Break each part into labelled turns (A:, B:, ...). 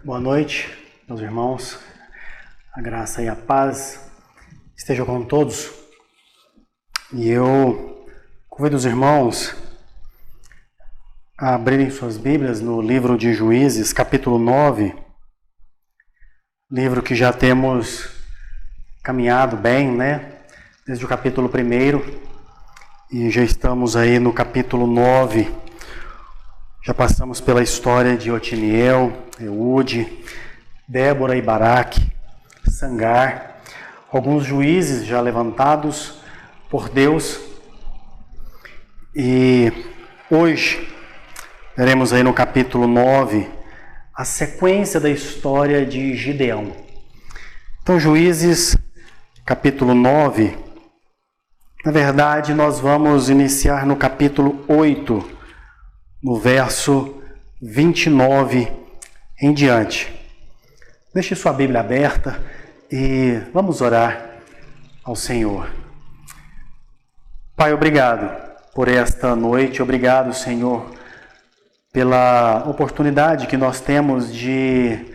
A: Boa noite, meus irmãos. A graça e a paz estejam com todos. E eu convido os irmãos a abrirem suas Bíblias no livro de Juízes, capítulo 9. Livro que já temos caminhado bem, Desde o capítulo 1. E já estamos aí no capítulo 9. Já passamos pela história de Otiniel, Eude, Débora e Baraque, Sangar, alguns juízes já levantados por Deus. E hoje veremos aí no capítulo 9 a sequência da história de Gideão. Então, Juízes, capítulo 9, na verdade nós vamos iniciar no capítulo 8, no verso 29 em diante. Deixe sua Bíblia aberta e vamos orar ao Senhor. Pai, obrigado por esta noite, obrigado, Senhor, pela oportunidade que nós temos de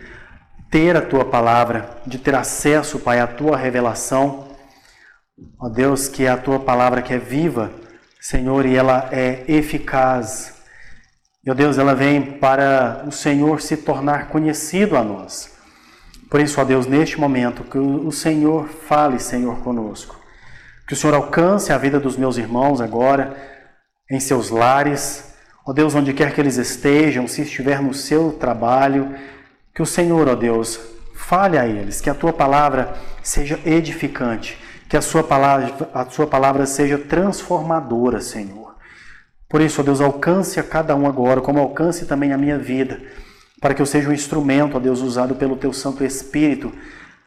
A: ter a Tua Palavra, de ter acesso, Pai, à Tua revelação. Ó Deus, que é a Tua Palavra que é viva, Senhor, e ela é eficaz. Meu Deus, ela vem para o Senhor se tornar conhecido a nós. Por isso, ó Deus, neste momento, que o Senhor fale, Senhor, conosco. Que o Senhor alcance a vida dos meus irmãos agora, em seus lares. Ó Deus, onde quer que eles estejam, se estiver no seu trabalho, que o Senhor, ó Deus, fale a eles, que a Tua Palavra seja edificante, que a Sua palavra seja transformadora, Senhor. Por isso, ó Deus, alcance a cada um agora, como alcance também a minha vida, para que eu seja um instrumento, ó Deus, usado pelo Teu Santo Espírito,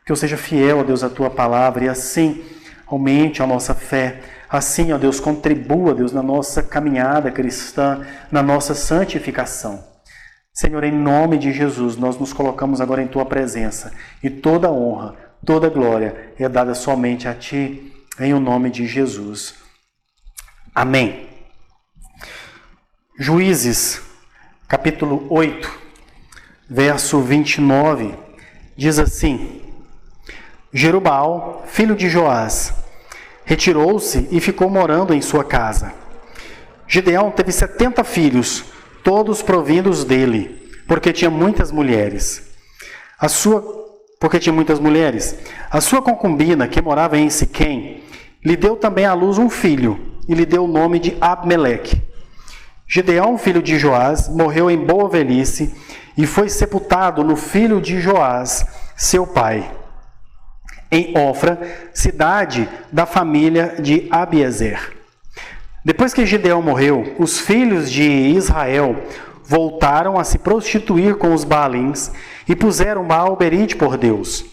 A: que eu seja fiel, ó Deus, à Tua Palavra, e assim aumente a nossa fé, assim, ó Deus, contribua, Deus, na nossa caminhada cristã, na nossa santificação. Senhor, em nome de Jesus, nós nos colocamos agora em Tua presença, e toda honra, toda glória é dada somente a Ti, em o nome de Jesus. Amém. Juízes, capítulo 8, verso 29, diz assim: Jerubaal, filho de Joás, retirou-se e ficou morando em sua casa. Gideão teve 70 filhos, todos provindos dele, porque tinha muitas mulheres. A sua concubina, que morava em Siquém, lhe deu também à luz um filho, e lhe deu o nome de Abimeleque. Gideão, filho de Joás, morreu em boa velhice e foi sepultado no filho de Joás, seu pai, em Ofra, cidade da família de Abiezer. Depois que Gideão morreu, os filhos de Israel voltaram a se prostituir com os Baalins e puseram Baal-berite por Deus.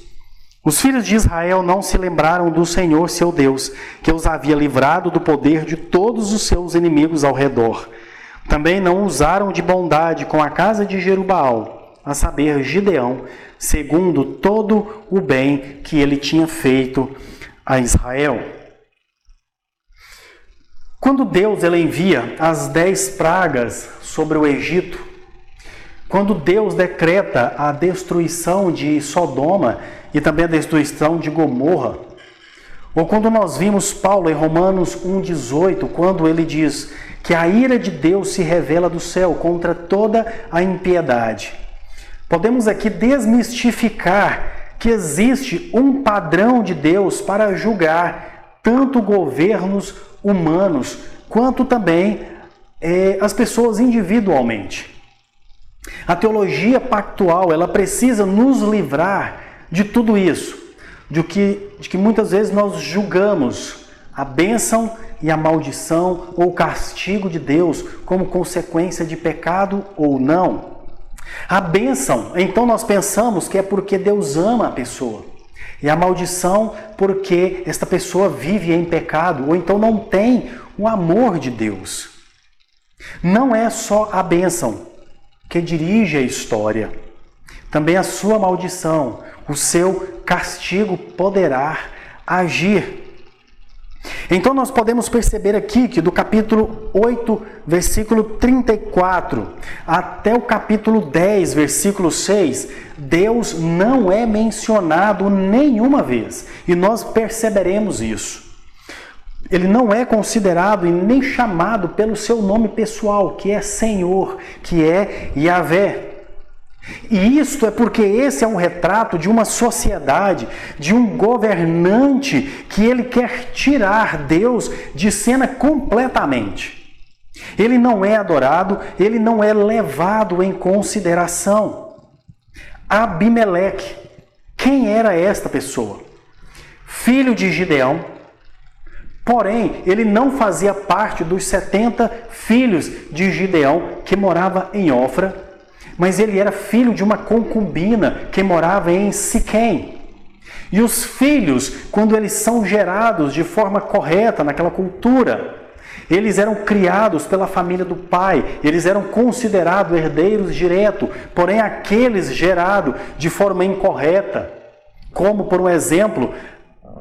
A: Os filhos de Israel não se lembraram do Senhor, seu Deus, que os havia livrado do poder de todos os seus inimigos ao redor. Também não usaram de bondade com a casa de Jerubaal, a saber, Gideão, segundo todo o bem que ele tinha feito a Israel. Quando Deus envia as 10 pragas sobre o Egito, quando Deus decreta a destruição de Sodoma e também a destruição de Gomorra, ou quando nós vimos Paulo em Romanos 1,18, quando ele diz que a ira de Deus se revela do céu contra toda a impiedade. Podemos aqui desmistificar que existe um padrão de Deus para julgar tanto governos humanos quanto também as pessoas individualmente. A teologia pactual, ela precisa nos livrar de tudo isso, de que muitas vezes nós julgamos a bênção e a maldição ou o castigo de Deus como consequência de pecado ou não. A bênção, então nós pensamos que é porque Deus ama a pessoa. E a maldição porque esta pessoa vive em pecado ou então não tem o amor de Deus. Não é só a bênção que dirige a história. Também a sua maldição, o seu castigo poderá agir. Então nós podemos perceber aqui que do capítulo 8, versículo 34, até o capítulo 10, versículo 6, Deus não é mencionado nenhuma vez. E nós perceberemos isso. Ele não é considerado e nem chamado pelo seu nome pessoal, que é Senhor, que é Yahvé. E isto é porque esse é um retrato de uma sociedade, de um governante que ele quer tirar Deus de cena completamente. Ele não é adorado, ele não é levado em consideração. Abimeleque, quem era esta pessoa? Filho de Gideão, porém ele não fazia parte dos 70 filhos de Gideão que morava em Ofra, mas ele era filho de uma concubina que morava em Siquém. E os filhos, quando eles são gerados de forma correta naquela cultura, eles eram criados pela família do pai, eles eram considerados herdeiros diretos, porém aqueles gerados de forma incorreta, como por um exemplo,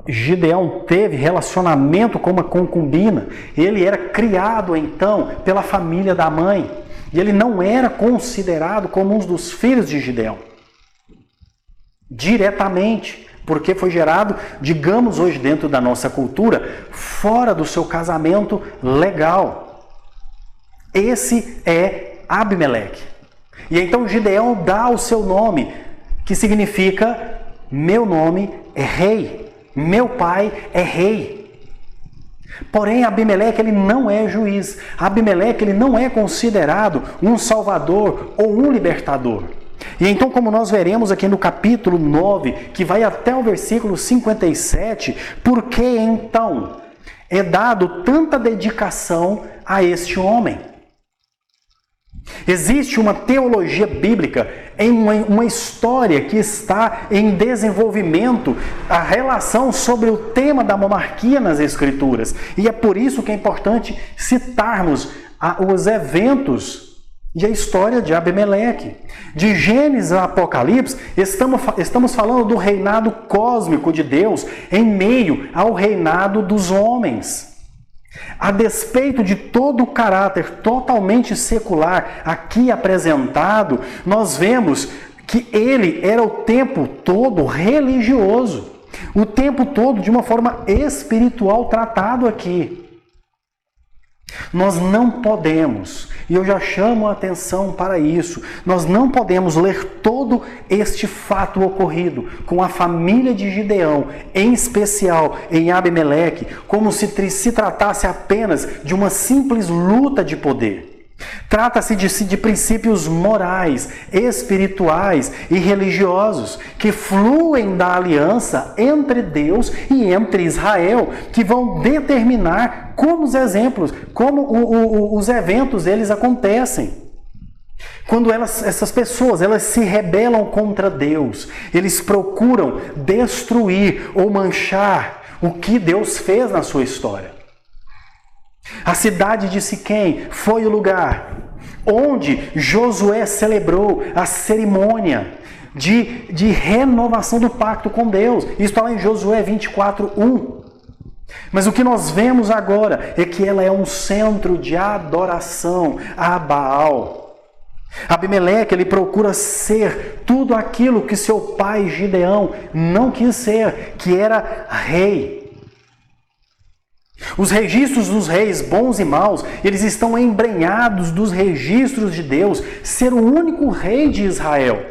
A: Gideão teve relacionamento com uma concubina, ele era criado então pela família da mãe. E ele não era considerado como um dos filhos de Gideão. Diretamente, porque foi gerado, digamos hoje dentro da nossa cultura, fora do seu casamento legal. Esse é Abimeleque. E então Gideão dá o seu nome, que significa, meu nome é rei, meu pai é rei. Porém, Abimeleque ele não é juiz. Abimeleque ele não é considerado um salvador ou um libertador. E então, como nós veremos aqui no capítulo 9, que vai até o versículo 57, por que então é dado tanta dedicação a este homem? Existe uma teologia bíblica, em uma história que está em desenvolvimento, a relação sobre o tema da monarquia nas Escrituras. E é por isso que é importante citarmos os eventos e a história de Abimeleque. De Gênesis a Apocalipse, estamos falando do reinado cósmico de Deus em meio ao reinado dos homens. A despeito de todo o caráter totalmente secular aqui apresentado, nós vemos que ele era o tempo todo religioso, o tempo todo de uma forma espiritual tratado aqui. Nós não podemos, e eu já chamo a atenção para isso, nós não podemos ler todo este fato ocorrido com a família de Gideão, em especial em Abimeleque, como se tratasse apenas de uma simples luta de poder. Trata-se de princípios morais, espirituais e religiosos que fluem da aliança entre Deus e entre Israel, que vão determinar como os eventos eles acontecem. Quando essas pessoas se rebelam contra Deus, eles procuram destruir ou manchar o que Deus fez na sua história. A cidade de Siquém foi o lugar onde Josué celebrou a cerimônia de renovação do pacto com Deus. Isso está lá em Josué 24:1. Mas o que nós vemos agora é que ela é um centro de adoração a Baal. Abimeleque, ele procura ser tudo aquilo que seu pai Gideão não quis ser, que era rei. Os registros dos reis bons e maus, eles estão embrenhados dos registros de Deus ser o único rei de Israel.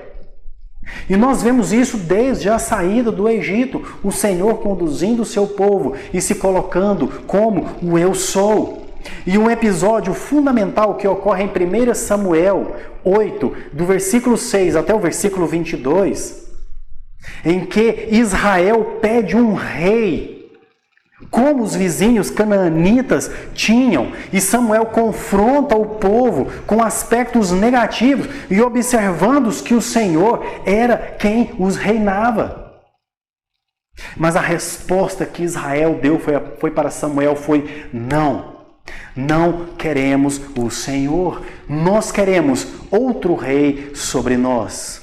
A: E nós vemos isso desde a saída do Egito, o Senhor conduzindo o seu povo e se colocando como o Eu Sou. E um episódio fundamental que ocorre em 1 Samuel 8, do versículo 6 até o versículo 22, em que Israel pede um rei, como os vizinhos canaanitas tinham, e Samuel confronta o povo com aspectos negativos e observando que o Senhor era quem os reinava. Mas a resposta que Israel deu foi para Samuel foi: não queremos o Senhor, nós queremos outro rei sobre nós.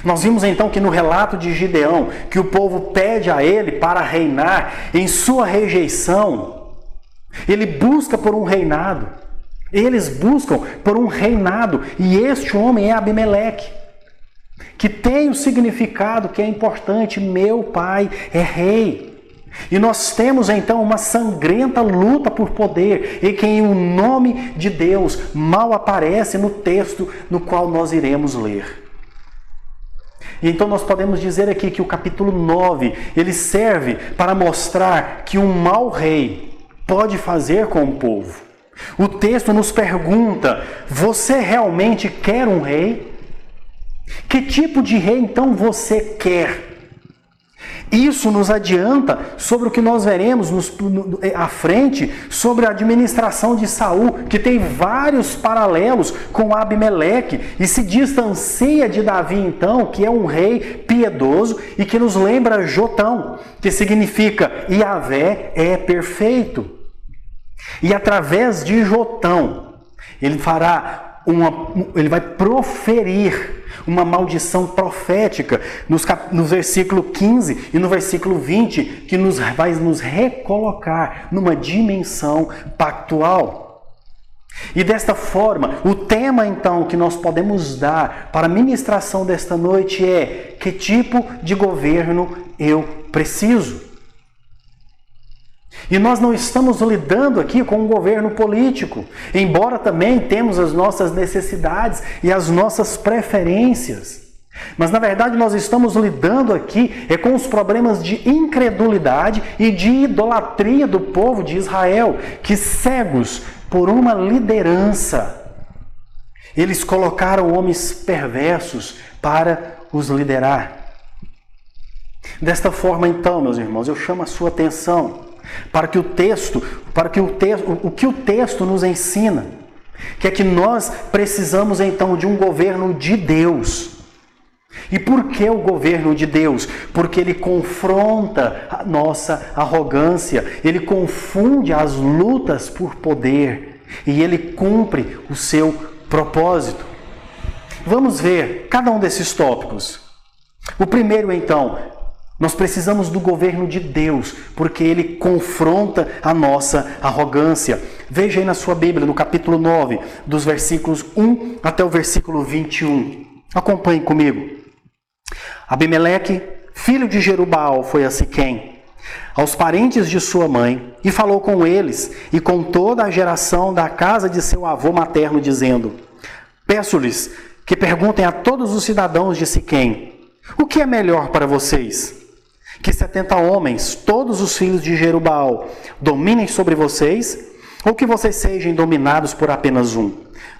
A: Nós vimos então que no relato de Gideão, que o povo pede a ele para reinar, em sua rejeição, ele busca por um reinado. Eles buscam por um reinado, e este homem é Abimeleque, que tem o significado que é importante: meu pai é rei. E nós temos então uma sangrenta luta por poder, em que o nome de Deus mal aparece no texto no qual nós iremos ler. E então nós podemos dizer aqui que o capítulo 9, ele serve para mostrar que um mau rei pode fazer com o povo. O texto nos pergunta: você realmente quer um rei? Que tipo de rei então você quer? Isso nos adianta sobre o que nós veremos à frente sobre a administração de Saul, que tem vários paralelos com Abimeleque e se distancia de Davi então, que é um rei piedoso e que nos lembra Jotão, que significa Yahvé é perfeito. E através de Jotão, ele vai proferir uma maldição profética no versículo 15 e no versículo 20, que vai nos recolocar numa dimensão pactual. E desta forma, o tema então que nós podemos dar para a ministração desta noite é: que tipo de governo eu preciso? E nós não estamos lidando aqui com um governo político, embora também temos as nossas necessidades e as nossas preferências. Mas na verdade nós estamos lidando aqui com os problemas de incredulidade e de idolatria do povo de Israel, que cegos por uma liderança, eles colocaram homens perversos para os liderar. Desta forma então, meus irmãos, eu chamo a sua atenção para que o texto nos ensina, que é que nós precisamos então de um governo de Deus. E por que o governo de Deus? Porque ele confronta a nossa arrogância, ele confunde as lutas por poder e ele cumpre o seu propósito. Vamos ver cada um desses tópicos. O primeiro então: nós precisamos do governo de Deus, porque ele confronta a nossa arrogância. Veja aí na sua Bíblia, no capítulo 9, dos versículos 1 até o versículo 21. Acompanhe comigo. Abimeleque, filho de Jerubaal, foi a Siquém, aos parentes de sua mãe, e falou com eles e com toda a geração da casa de seu avô materno, dizendo: peço-lhes que perguntem a todos os cidadãos de Siquém: o que é melhor para vocês? Que 70 homens, todos os filhos de Jerubaal, dominem sobre vocês, ou que vocês sejam dominados por apenas um?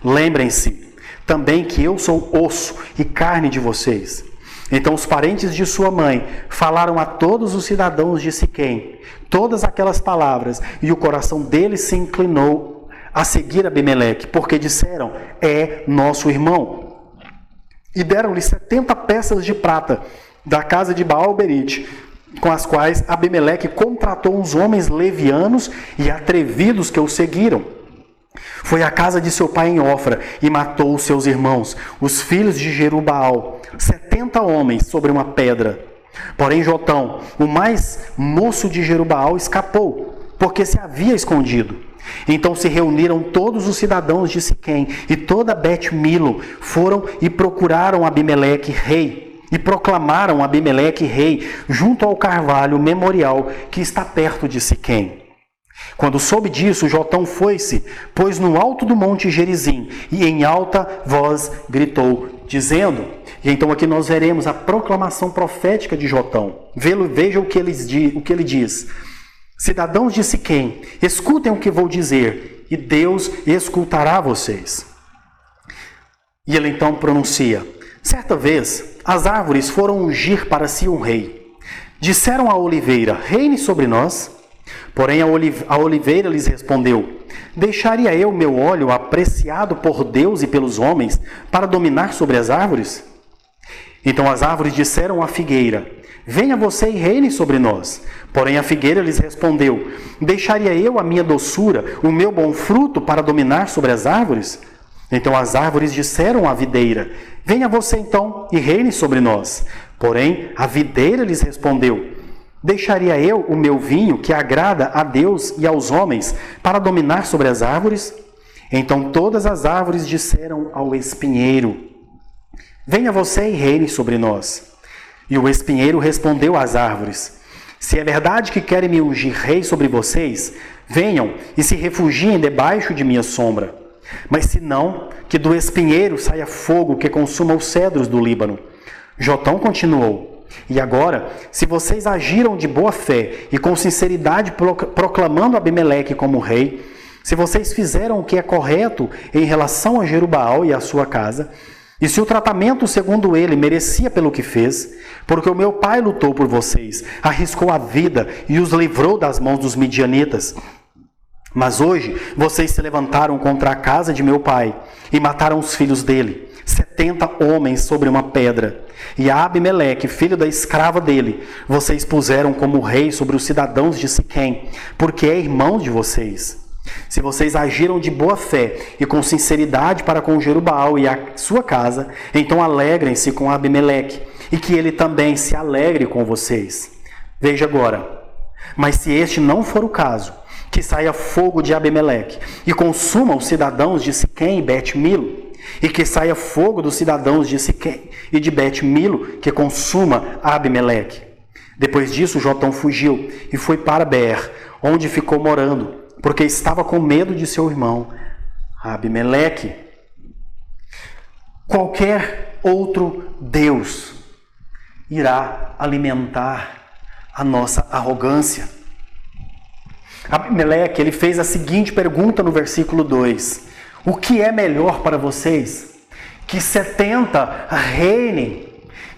A: Lembrem-se também que eu sou osso e carne de vocês. Então os parentes de sua mãe falaram a todos os cidadãos de Siquém todas aquelas palavras, e o coração deles se inclinou a seguir Abimeleque, porque disseram: é nosso irmão. E deram-lhe 70 peças de prata da casa de Baal-Berite, com as quais Abimeleque contratou uns homens levianos e atrevidos que o seguiram. Foi à casa de seu pai em Ofra e matou os seus irmãos, os filhos de Jerubaal, 70 homens sobre uma pedra. Porém Jotão, o mais moço de Jerubaal, escapou, porque se havia escondido. Então se reuniram todos os cidadãos de Siquém e toda Bet-Milo, foram e procuraram Abimeleque rei, e proclamaram Abimeleque rei junto ao carvalho memorial que está perto de Siquém. Quando soube disso, Jotão foi-se, pôs no alto do monte Gerizim, e em alta voz gritou, dizendo... E então aqui nós veremos a proclamação profética de Jotão. Veja o que ele diz. Cidadãos de Siquém, escutem o que vou dizer, e Deus escutará vocês. E ele então pronuncia: certa vez, as árvores foram ungir para si um rei. Disseram à oliveira: reine sobre nós. Porém a oliveira lhes respondeu: deixaria eu meu óleo apreciado por Deus e pelos homens para dominar sobre as árvores? Então as árvores disseram à figueira: venha você e reine sobre nós. Porém a figueira lhes respondeu: deixaria eu a minha doçura, o meu bom fruto para dominar sobre as árvores? Então as árvores disseram à videira: venha você então e reine sobre nós. Porém, a videira lhes respondeu: deixaria eu o meu vinho, que agrada a Deus e aos homens, para dominar sobre as árvores? Então todas as árvores disseram ao espinheiro: venha você e reine sobre nós. E o espinheiro respondeu às árvores: se é verdade que querem me ungir rei sobre vocês, venham e se refugiem debaixo de minha sombra. Mas se não, que do espinheiro saia fogo que consuma os cedros do Líbano. Jotão continuou: e agora, se vocês agiram de boa fé e com sinceridade proclamando Abimeleque como rei, se vocês fizeram o que é correto em relação a Jerubaal e a sua casa, e se o tratamento segundo ele merecia pelo que fez, porque o meu pai lutou por vocês, arriscou a vida e os livrou das mãos dos midianitas. Mas hoje vocês se levantaram contra a casa de meu pai e mataram os filhos dele, 70 homens sobre uma pedra. E a Abimeleque, filho da escrava dele, vocês puseram como rei sobre os cidadãos de Siquém, porque é irmão de vocês. Se vocês agiram de boa fé e com sinceridade para com Jerubaal e a sua casa, então alegrem-se com Abimeleque, e que ele também se alegre com vocês. Veja agora: mas se este não for o caso, que saia fogo de Abimeleque e consuma os cidadãos de Siquém e Bet-Milo, e que saia fogo dos cidadãos de Siquém e de Bet-Milo, que consuma Abimeleque. Depois disso, Jotão fugiu e foi para Beer, onde ficou morando, porque estava com medo de seu irmão Abimeleque. Qualquer outro Deus irá alimentar a nossa arrogância. Abimeleque, ele fez a seguinte pergunta no versículo 2: o que é melhor para vocês? Que 70 reinem,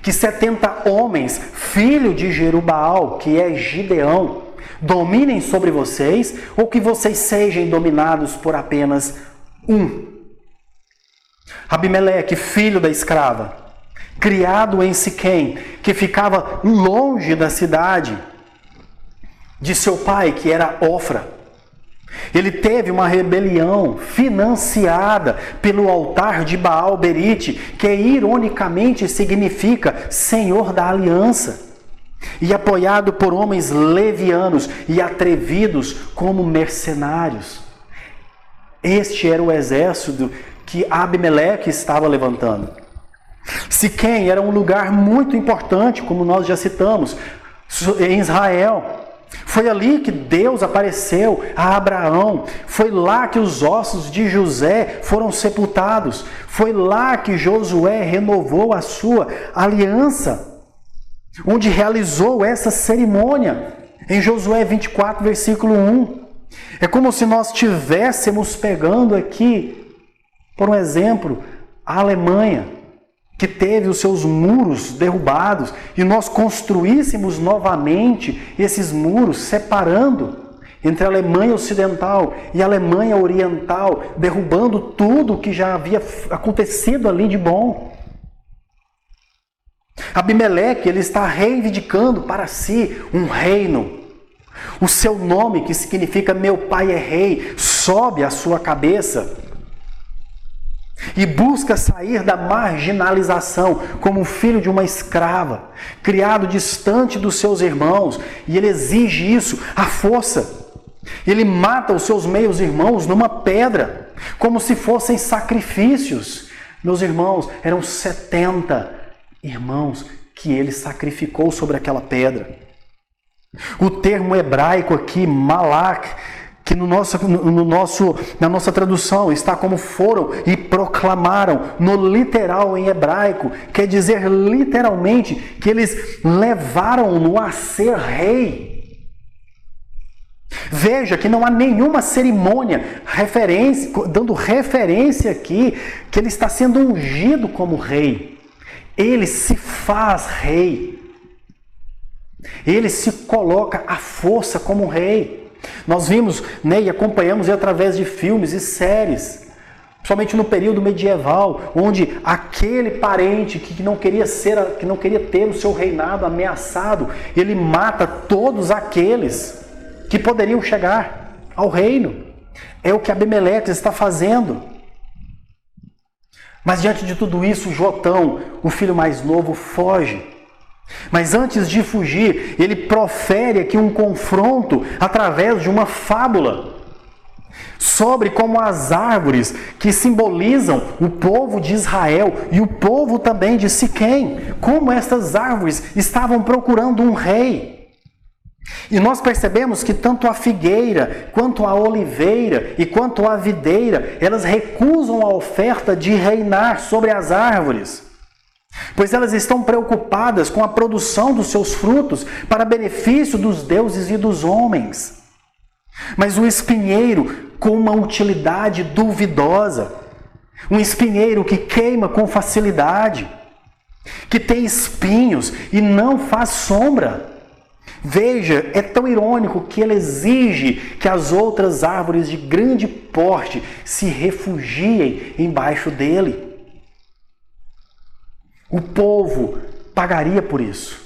A: que 70 homens, filho de Jerubaal, que é Gideão, dominem sobre vocês, ou que vocês sejam dominados por apenas um? Abimeleque, filho da escrava, criado em Siquém, que ficava longe da cidade de seu pai, que era Ofra. Ele teve uma rebelião financiada pelo altar de Baal-Berite, que ironicamente significa Senhor da Aliança, e apoiado por homens levianos e atrevidos como mercenários. Este era o exército que Abimeleque estava levantando. Siquém era um lugar muito importante, como nós já citamos, em Israel. Foi ali que Deus apareceu a Abraão. Foi lá que os ossos de José foram sepultados. Foi lá que Josué renovou a sua aliança, onde realizou essa cerimônia, em Josué 24, versículo 1. É como se nós estivéssemos pegando aqui, por um exemplo, a Alemanha, que teve os seus muros derrubados, e nós construíssemos novamente esses muros, separando entre a Alemanha Ocidental e a Alemanha Oriental, derrubando tudo que já havia acontecido ali de bom. Abimeleque, ele está reivindicando para si um reino. O seu nome, que significa meu pai é rei, sobe à sua cabeça e busca sair da marginalização como filho de uma escrava, criado distante dos seus irmãos, e ele exige isso à força. Ele mata os seus meios-irmãos numa pedra, como se fossem sacrifícios. Meus irmãos, eram 70 irmãos que ele sacrificou sobre aquela pedra. O termo hebraico aqui, malak, que na nossa tradução está como foram e proclamaram, no literal em hebraico, quer dizer literalmente que eles levaram-no a ser rei. Veja que não há nenhuma cerimônia dando referência aqui que ele está sendo ungido como rei. Ele se faz rei. Ele se coloca à força como rei. Nós vimos, e acompanhamos através de filmes e séries, principalmente no período medieval, onde aquele parente que não queria ter o seu reinado ameaçado, ele mata todos aqueles que poderiam chegar ao reino. É o que Abimeleque está fazendo. Mas diante de tudo isso, Jotão, o filho mais novo, foge. Mas antes de fugir, ele profere aqui um confronto através de uma fábula sobre como as árvores que simbolizam o povo de Israel e o povo também de Siquém, como estas árvores estavam procurando um rei. E nós percebemos que tanto a figueira, quanto a oliveira e quanto a videira, elas recusam a oferta de reinar sobre as árvores, pois elas estão preocupadas com a produção dos seus frutos para benefício dos deuses e dos homens. Mas o espinheiro, com uma utilidade duvidosa, um espinheiro que queima com facilidade, que tem espinhos e não faz sombra. Veja, é tão irônico que ele exige que as outras árvores de grande porte se refugiem embaixo dele. O povo pagaria por isso.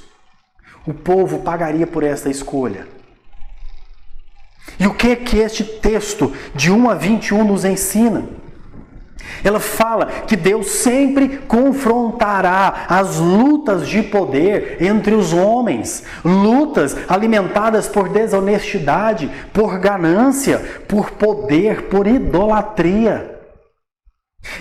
A: O povo pagaria por esta escolha. E o que é que este texto de 1 a 21 nos ensina? Ela fala que Deus sempre confrontará as lutas de poder entre os homens, lutas alimentadas por desonestidade, por ganância, por poder, por idolatria.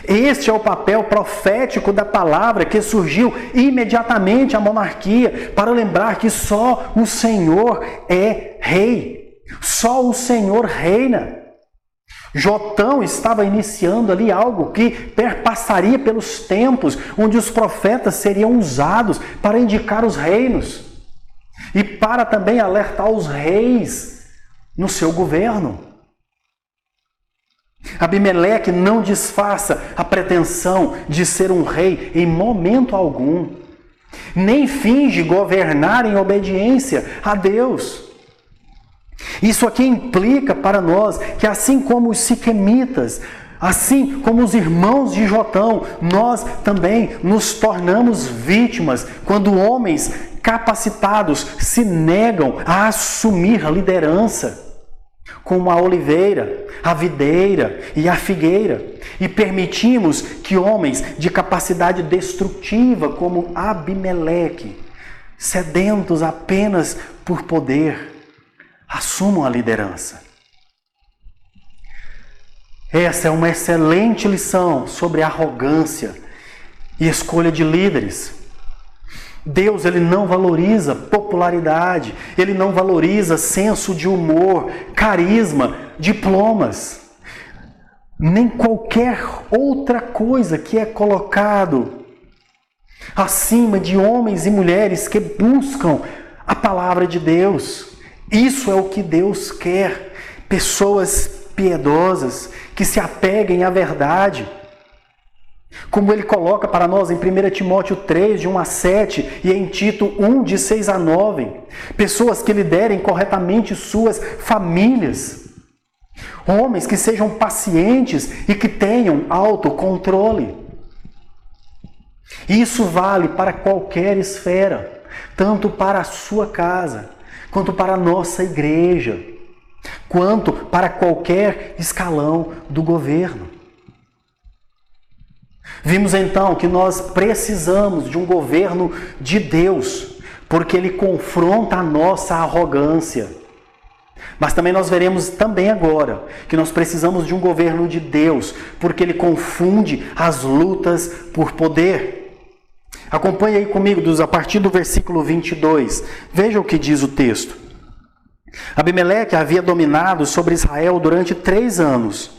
A: Este é o papel profético da palavra que surgiu imediatamente à monarquia, para lembrar que só o Senhor é rei, só o Senhor reina. Jotão estava iniciando ali algo que perpassaria pelos tempos, onde os profetas seriam usados para indicar os reinos e para também alertar os reis no seu governo. Abimeleque não disfarça a pretensão de ser um rei em momento algum, nem finge governar em obediência a Deus. Isso aqui implica para nós que, assim como os siquemitas, assim como os irmãos de Jotão, nós também nos tornamos vítimas quando homens capacitados se negam a assumir a liderança, como a oliveira, a videira e a figueira, e permitimos que homens de capacidade destrutiva, como Abimeleque, sedentos apenas por poder, assumam a liderança. Essa é uma excelente lição sobre arrogância e escolha de líderes. Deus, ele não valoriza popularidade, ele não valoriza senso de humor, carisma, diplomas, nem qualquer outra coisa que é colocado acima de homens e mulheres que buscam a palavra de Deus. Isso é o que Deus quer, pessoas piedosas que se apeguem à verdade. Como ele coloca para nós em 1 Timóteo 3, de 1 a 7, e em Tito 1, de 6 a 9. Pessoas que liderem corretamente suas famílias. Homens que sejam pacientes e que tenham autocontrole. Isso vale para qualquer esfera, tanto para a sua casa, quanto para a nossa igreja, quanto para qualquer escalão do governo. Vimos então que nós precisamos de um governo de Deus, porque ele confronta a nossa arrogância. Mas também nós veremos também agora que nós precisamos de um governo de Deus, porque ele confunde as lutas por poder. Acompanhe aí comigo a partir do versículo 22. Veja o que diz o texto. Abimeleque havia dominado sobre Israel durante 3 anos.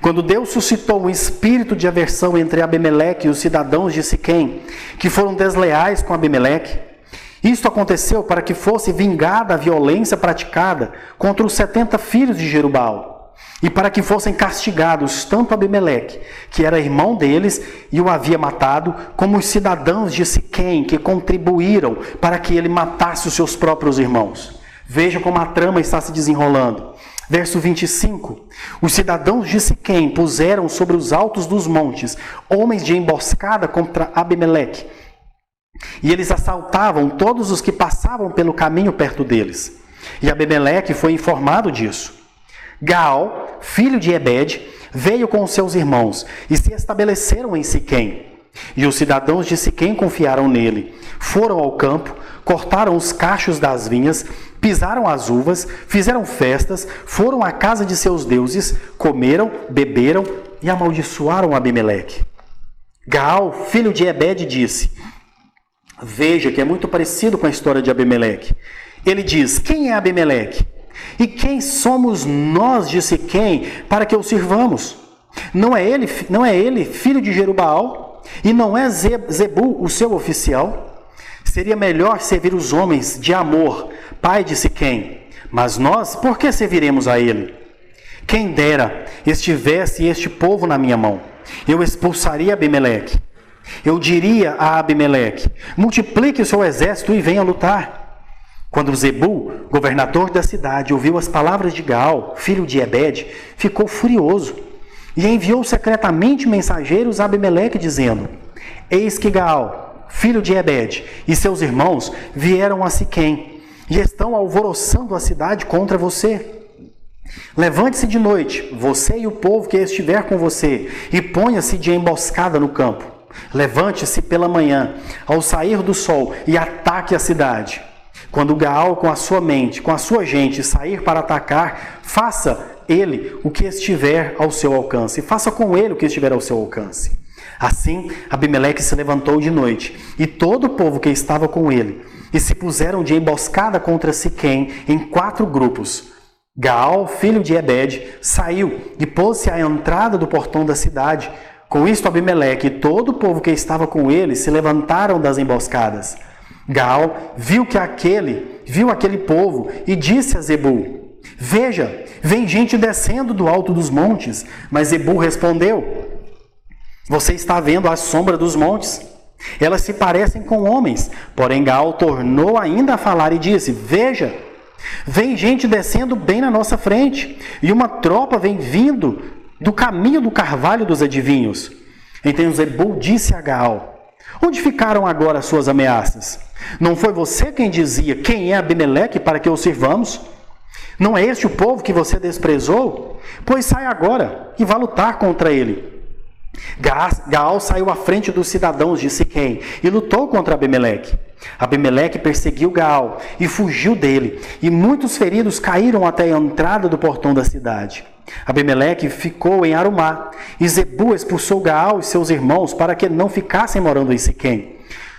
A: Quando Deus suscitou um espírito de aversão entre Abimeleque e os cidadãos de Siquém, que foram desleais com Abimeleque, isto aconteceu para que fosse vingada a violência praticada contra os 70 filhos de Jerubbaal, e para que fossem castigados tanto Abimeleque, que era irmão deles e o havia matado, como os cidadãos de Siquém, que contribuíram para que ele matasse os seus próprios irmãos. Veja como a trama está se desenrolando. Verso 25. Os cidadãos de Siquém puseram sobre os altos dos montes homens de emboscada contra Abimeleque, e eles assaltavam todos os que passavam pelo caminho perto deles. E Abimeleque foi informado disso. Gaal, filho de Ebed, veio com os seus irmãos e se estabeleceram em Siquém. E os cidadãos de Siquém confiaram nele. Foram ao campo, cortaram os cachos das vinhas, pisaram as uvas, fizeram festas, foram à casa de seus deuses, comeram, beberam e amaldiçoaram Abimeleque. Gaal, filho de Ebed, disse: veja que é muito parecido com a história de Abimeleque. Ele diz: quem é Abimeleque? E quem somos nós de Siquém para que o sirvamos? Não é ele filho de Jerubaal? E não é Zebul o seu oficial? Seria melhor servir os homens de Amor, pai de Siquém. Mas nós, por que serviremos a ele? Quem dera estivesse este povo na minha mão. Eu expulsaria Abimeleque. Eu diria a Abimeleque: multiplique o seu exército e venha lutar. Quando Zebul, governador da cidade, ouviu as palavras de Gaal, filho de Ebed, ficou furioso e enviou secretamente mensageiros a Abimeleque, dizendo: eis que Gaal, filho de Ebed, e seus irmãos vieram a Siquém e estão alvoroçando a cidade contra você. Levante-se de noite, você e o povo que estiver com você, e ponha-se de emboscada no campo. Levante-se pela manhã, ao sair do sol, e ataque a cidade. Quando Gaal, com a sua gente, sair para atacar, faça ele o que estiver ao seu alcance. Faça com ele o que estiver ao seu alcance. Assim, Abimeleque se levantou de noite, e todo o povo que estava com ele, e se puseram de emboscada contra Siquém em 4 grupos. Gaal, filho de Ebed, saiu e pôs-se à entrada do portão da cidade. Com isto, Abimeleque e todo o povo que estava com ele se levantaram das emboscadas. Gaal viu aquele povo e disse a Zebul: veja, vem gente descendo do alto dos montes. Mas Zebul respondeu: você está vendo a sombra dos montes? Elas se parecem com homens. Porém Gaal tornou ainda a falar e disse: veja, vem gente descendo bem na nossa frente, e uma tropa vem vindo do caminho do carvalho dos adivinhos. Então Zebul disse a Gaal: onde ficaram agora as suas ameaças? Não foi você quem dizia: quem é Abimeleque para que o sirvamos? Não é este o povo que você desprezou? Pois sai agora e vá lutar contra ele. Gaal saiu à frente dos cidadãos de Siquém e lutou contra Abimeleque. Abimeleque perseguiu Gaal e fugiu dele, e muitos feridos caíram até a entrada do portão da cidade. Abimeleque ficou em Arumá, e Zebul expulsou Gaal e seus irmãos para que não ficassem morando em Siquém.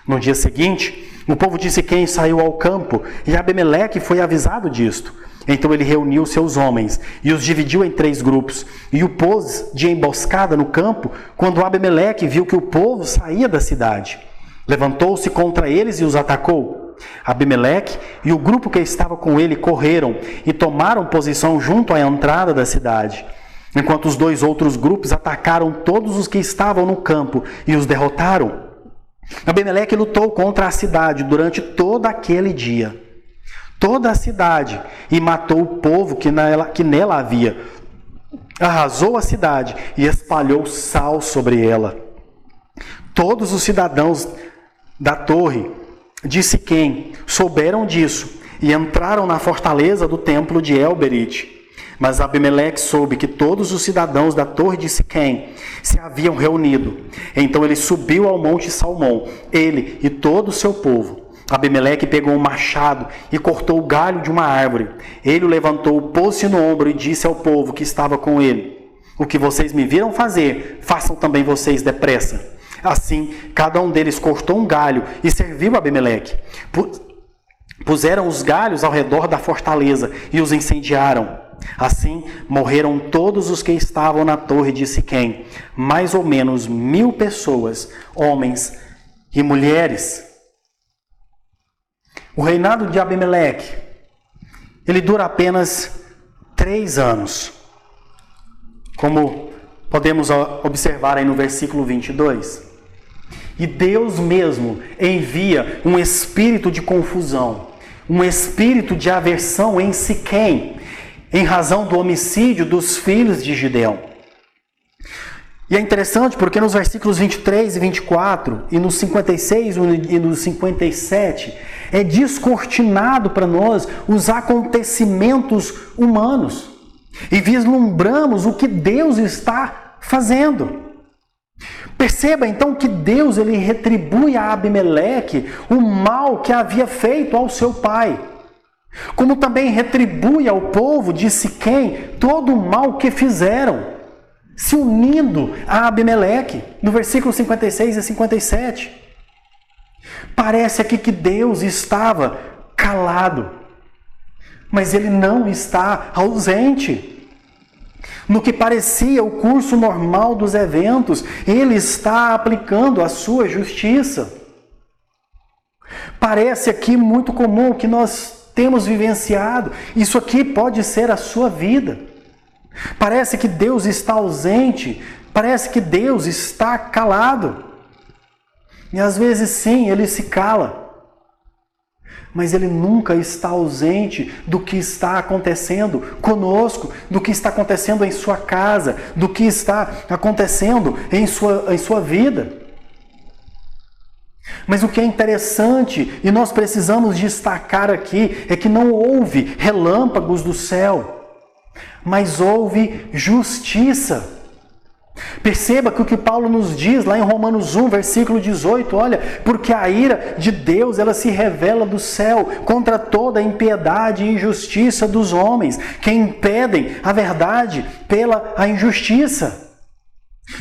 A: No dia seguinte, o povo de Siquém saiu ao campo, e Abimeleque foi avisado disto. Então ele reuniu seus homens e os dividiu em 3 grupos, e o pôs de emboscada no campo quando Abimeleque viu que o povo saía da cidade. Levantou-se contra eles e os atacou. Abimeleque e o grupo que estava com ele correram e tomaram posição junto à entrada da cidade, enquanto os 2 outros grupos atacaram todos os que estavam no campo e os derrotaram. Abimeleque lutou contra a cidade durante todo aquele dia, toda a cidade, e matou o povo que nela havia. Arrasou a cidade e espalhou sal sobre ela. Todos os cidadãos da torre de Siquém souberam disso e entraram na fortaleza do templo de El-Berite. Mas Abimeleque soube que todos os cidadãos da torre de Siquém se haviam reunido. Então ele subiu ao monte Salmão, ele e todo o seu povo. Abimeleque pegou um machado e cortou o galho de uma árvore. Ele o levantou, pôs-se no ombro e disse ao povo que estava com ele: o que vocês me viram fazer, façam também vocês depressa. Assim, cada um deles cortou um galho e serviu a Abimeleque. Puseram os galhos ao redor da fortaleza e os incendiaram. Assim, morreram todos os que estavam na torre de Siquém, mais ou menos 1000 pessoas, homens e mulheres. O reinado de Abimeleque, ele dura apenas 3 anos, como podemos observar aí no versículo 22. E Deus mesmo envia um espírito de confusão, um espírito de aversão em Siquém, em razão do homicídio dos filhos de Gideão. E é interessante porque nos versículos 23 e 24, e nos 56 e nos 57, é descortinado para nós os acontecimentos humanos. e vislumbramos o que Deus está fazendo. Perceba então que Deus ele retribui a Abimeleque o mal que havia feito ao seu pai, como também retribui ao povo de Siquém todo o mal que fizeram, se unindo a Abimeleque, no versículo 56 e 57. Parece aqui que Deus estava calado, mas ele não está ausente. No que parecia o curso normal dos eventos, ele está aplicando a sua justiça. Parece aqui muito comum o que nós temos vivenciado. Isso aqui pode ser a sua vida. Parece que Deus está ausente, parece que Deus está calado. E às vezes sim, ele se cala. Mas ele nunca está ausente do que está acontecendo conosco, do que está acontecendo em sua casa, do que está acontecendo em sua vida. Mas o que é interessante, e nós precisamos destacar aqui, é que não houve relâmpagos do céu, mas houve justiça. Perceba que o que Paulo nos diz lá em Romanos 1, versículo 18, olha, porque a ira de Deus, ela se revela do céu contra toda a impiedade e injustiça dos homens, que impedem a verdade pela a injustiça.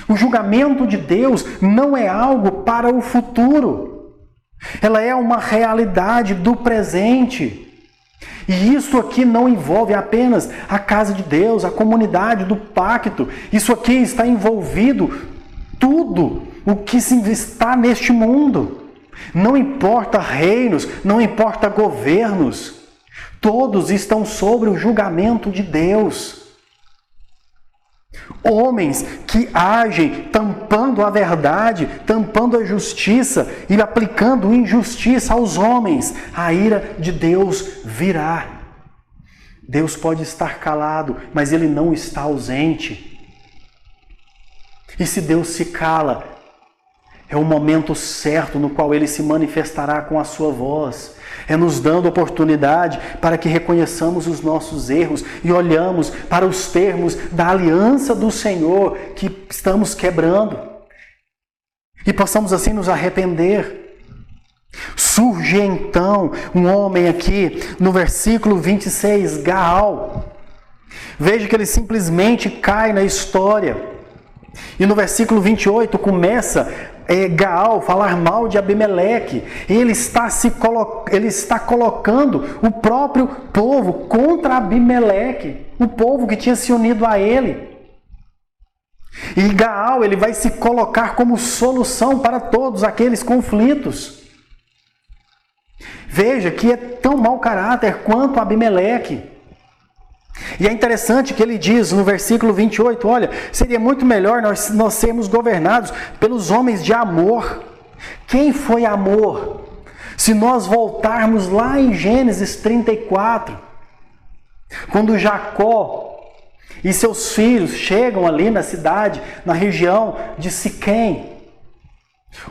A: O julgamento de Deus não é algo para o futuro, ela é uma realidade do presente. E isso aqui não envolve apenas a casa de Deus, a comunidade do pacto. Isso aqui está envolvido tudo o que está neste mundo. Não importa reinos, não importa governos. Todos estão sobre o julgamento de Deus. Homens que agem tampando a verdade, tampando a justiça e aplicando injustiça aos homens, a ira de Deus virá. Deus pode estar calado, mas ele não está ausente. E se Deus se cala, é o momento certo no qual ele se manifestará com a sua voz. É nos dando oportunidade para que reconheçamos os nossos erros e olhamos para os termos da aliança do Senhor que estamos quebrando. E possamos assim nos arrepender. Surge então um homem aqui no versículo 26, Gaal. Veja que ele simplesmente cai na história. E no versículo 28 começa Gaal falar mal de Abimeleque. Ele está colocando o próprio povo contra Abimeleque, o povo que tinha se unido a ele. E Gaal ele vai se colocar como solução para todos aqueles conflitos. Veja que é tão mau caráter quanto Abimeleque. E é interessante que ele diz no versículo 28, olha, seria muito melhor nós sermos governados pelos homens de Amor. Quem foi Amor? Se nós voltarmos lá em Gênesis 34, quando Jacó e seus filhos chegam ali na cidade, na região de Siquém,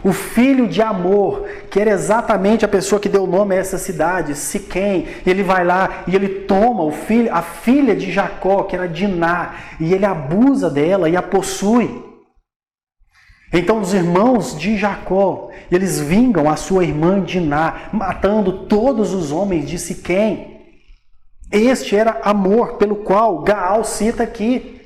A: o filho de Amor, que era exatamente a pessoa que deu nome a essa cidade, Siquém, ele vai lá e ele toma a filha de Jacó, que era Diná, e ele abusa dela e a possui. Então os irmãos de Jacó, eles vingam a sua irmã Diná, matando todos os homens de Siquém. Este era Amor, pelo qual Gaal cita aqui.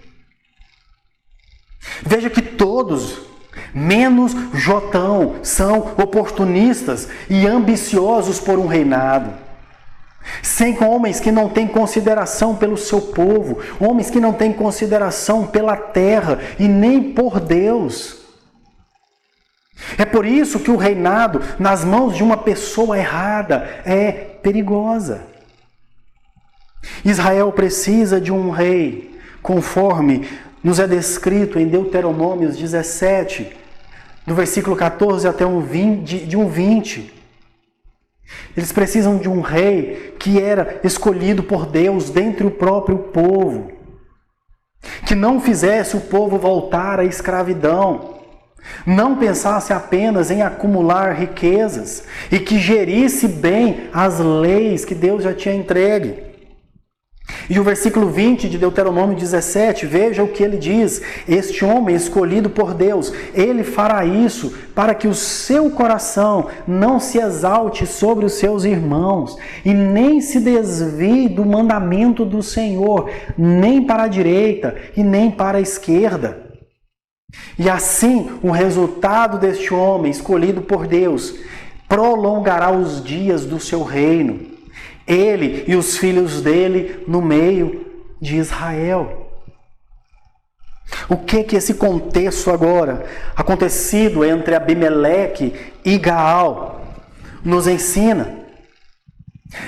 A: Veja que todos, menos Jotão, são oportunistas e ambiciosos por um reinado. Sem homens que não têm consideração pelo seu povo, homens que não têm consideração pela terra e nem por Deus. É por isso que o reinado nas mãos de uma pessoa errada é perigosa. Israel precisa de um rei, conforme nos é descrito em Deuteronômio 17, do versículo 14 até um 20. Eles precisam de um rei que era escolhido por Deus dentre o próprio povo, que não fizesse o povo voltar à escravidão, não pensasse apenas em acumular riquezas e que gerisse bem as leis que Deus já tinha entregue. E o versículo 20 de Deuteronômio 17, veja o que ele diz: este homem escolhido por Deus, ele fará isso para que o seu coração não se exalte sobre os seus irmãos e nem se desvie do mandamento do Senhor, nem para a direita e nem para a esquerda. E assim, o resultado deste homem escolhido por Deus prolongará os dias do seu reino, ele e os filhos dele no meio de Israel. O que esse contexto agora, acontecido entre Abimeleque e Gaal, nos ensina?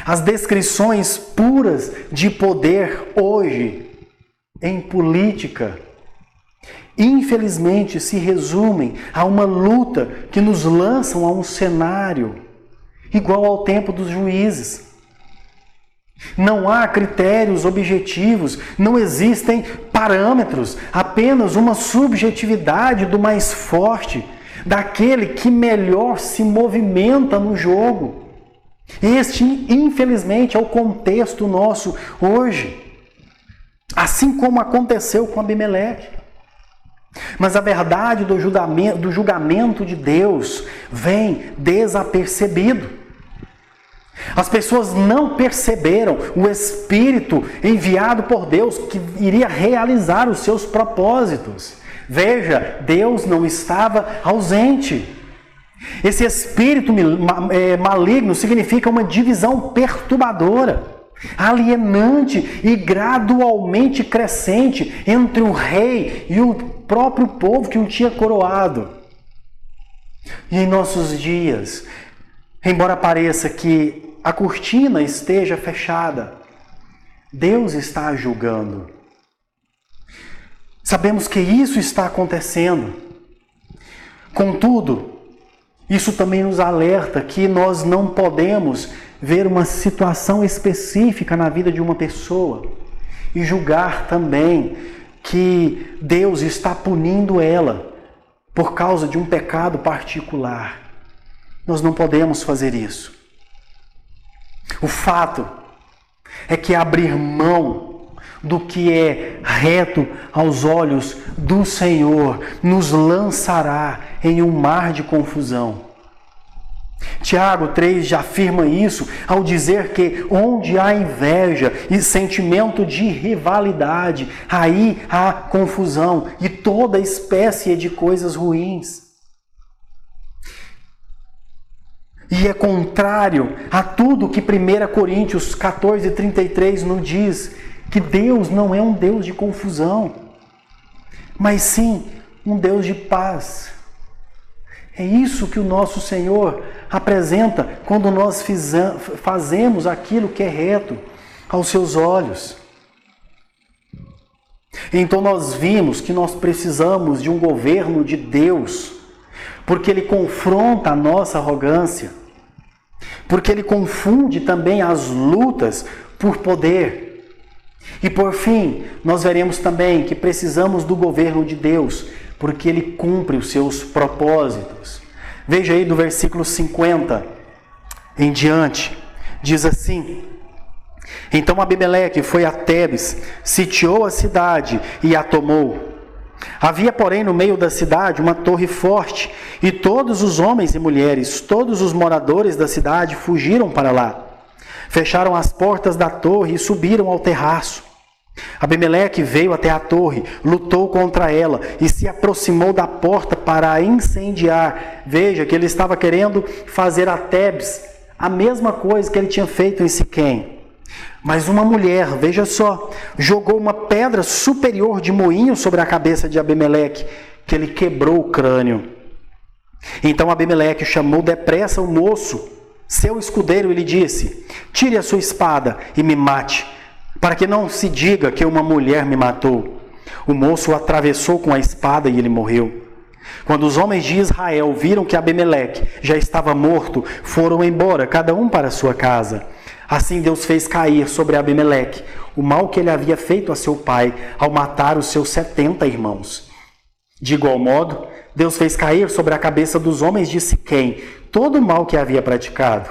A: As descrições puras de poder hoje em política, infelizmente, se resumem a uma luta que nos lançam a um cenário igual ao tempo dos juízes. Não há critérios objetivos, não existem parâmetros, apenas uma subjetividade do mais forte, daquele que melhor se movimenta no jogo. Este, infelizmente, é o contexto nosso hoje, assim como aconteceu com Abimeleque. Mas a verdade do julgamento de Deus vem desapercebido. As pessoas não perceberam o Espírito enviado por Deus que iria realizar os seus propósitos. Veja, Deus não estava ausente. Esse espírito maligno significa uma divisão perturbadora, alienante e gradualmente crescente entre o rei e o próprio povo que o tinha coroado. E em nossos dias, embora pareça que a cortina esteja fechada, Deus está julgando. Sabemos que isso está acontecendo. Contudo, isso também nos alerta que nós não podemos ver uma situação específica na vida de uma pessoa e julgar também que Deus está punindo ela por causa de um pecado particular. Nós não podemos fazer isso. O fato é que abrir mão do que é reto aos olhos do Senhor nos lançará em um mar de confusão. Tiago 3 já afirma isso ao dizer que onde há inveja e sentimento de rivalidade, aí há confusão e toda espécie de coisas ruins. E é contrário a tudo que 1 Coríntios 14:33 nos diz, que Deus não é um Deus de confusão, mas sim um Deus de paz. É isso que o nosso Senhor apresenta quando nós fazemos aquilo que é reto aos seus olhos. Então nós vimos que nós precisamos de um governo de Deus, porque ele confronta a nossa arrogância, porque ele confunde também as lutas por poder. E por fim, nós veremos também que precisamos do governo de Deus, porque ele cumpre os seus propósitos. Veja aí do versículo 50 em diante, diz assim: então Abimeleque foi a Tebes, sitiou a cidade e a tomou. Havia, porém, no meio da cidade uma torre forte, e todos os homens e mulheres, todos os moradores da cidade fugiram para lá. Fecharam as portas da torre e subiram ao terraço. Abimeleque veio até a torre, lutou contra ela e se aproximou da porta para a incendiar. Veja que ele estava querendo fazer a Tebes a mesma coisa que ele tinha feito em Siquém. Mas uma mulher, veja só, jogou uma pedra superior de moinho sobre a cabeça de Abimeleque, que ele quebrou o crânio. Então Abimeleque chamou depressa o moço, seu escudeiro, e lhe disse: tire a sua espada e me mate, para que não se diga que uma mulher me matou. O moço o atravessou com a espada e ele morreu. Quando os homens de Israel viram que Abimeleque já estava morto, foram embora, cada um para a sua casa. Assim Deus fez cair sobre Abimeleque o mal que ele havia feito a seu pai ao matar os seus 70 irmãos. De igual modo, Deus fez cair sobre a cabeça dos homens de Siquém todo o mal que havia praticado.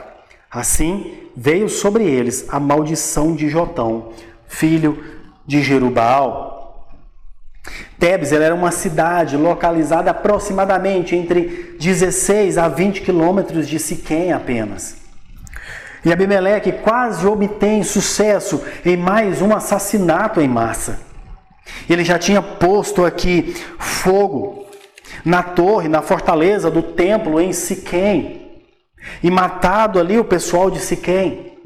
A: Assim veio sobre eles a maldição de Jotão, filho de Jerubbaal. Tebes era uma cidade localizada aproximadamente entre 16 a 20 quilômetros de Siquém apenas. E Abimeleque quase obtém sucesso em mais um assassinato em massa. Ele já tinha posto aqui fogo na torre, na fortaleza do templo em Siquém, e matado ali o pessoal de Siquém.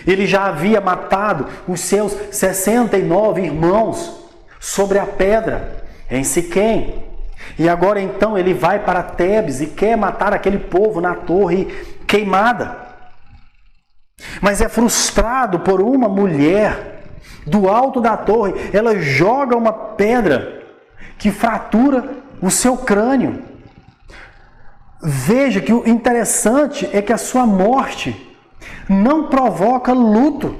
A: Ele já havia matado os seus 69 irmãos sobre a pedra em Siquém. E agora então ele vai para Tebes e quer matar aquele povo na torre queimada. Mas é frustrado por uma mulher do alto da torre. Ela joga uma pedra que fratura o seu crânio. Veja que o interessante é que a sua morte não provoca luto.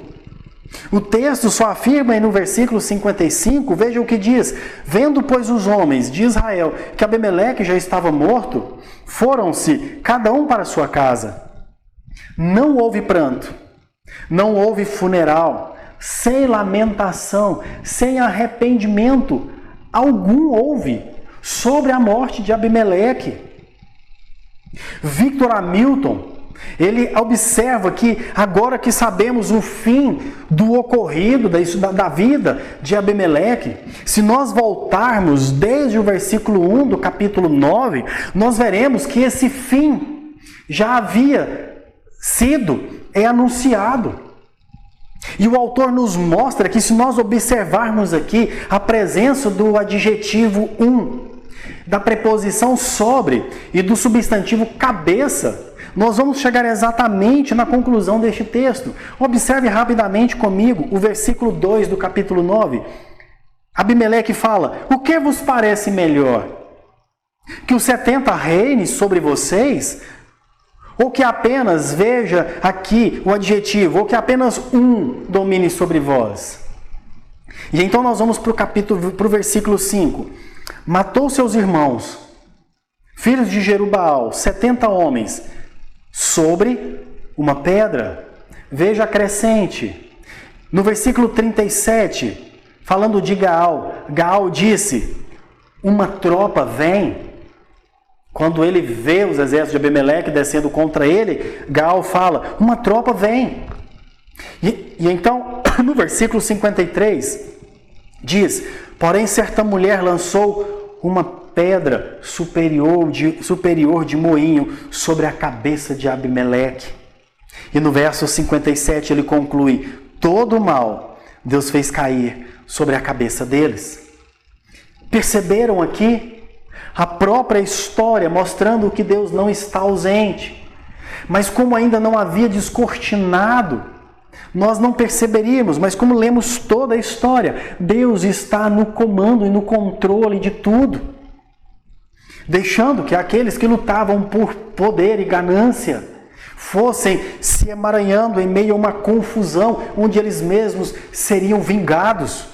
A: O texto só afirma aí no versículo 55, veja o que diz: vendo, pois, os homens de Israel que Abimeleque já estava morto, foram-se cada um para a sua casa. Não houve pranto, não houve funeral, sem lamentação, sem arrependimento algum houve sobre a morte de Abimeleque. Victor Hamilton, ele observa que agora que sabemos o fim do ocorrido, da vida de Abimeleque, se nós voltarmos desde o versículo 1 do capítulo 9, nós veremos que esse fim já havia sido anunciado. E o autor nos mostra que se nós observarmos aqui a presença do adjetivo da preposição sobre e do substantivo cabeça, nós vamos chegar exatamente na conclusão deste texto. Observe rapidamente comigo o versículo 2 do capítulo 9. Abimeleque fala: o que vos parece melhor? Que os 70 reine sobre vocês? Ou que apenas, veja aqui o adjetivo, ou que apenas um domine sobre vós? E então nós vamos para o versículo 5. Matou seus irmãos, filhos de Jerubbaal, 70 homens, sobre uma pedra. Veja a crescente. No versículo 37, falando de Gaal disse: uma tropa vem. Quando ele vê os exércitos de Abimeleque descendo contra ele, Gaal fala: uma tropa vem. E então, no versículo 53, diz: porém certa mulher lançou uma pedra superior de moinho sobre a cabeça de Abimeleque. E no verso 57 ele conclui: todo o mal Deus fez cair sobre a cabeça deles. Perceberam aqui a própria história mostrando que Deus não está ausente. Mas como ainda não havia descortinado, nós não perceberíamos, mas como lemos toda a história, Deus está no comando e no controle de tudo, deixando que aqueles que lutavam por poder e ganância fossem se emaranhando em meio a uma confusão onde eles mesmos seriam vingados.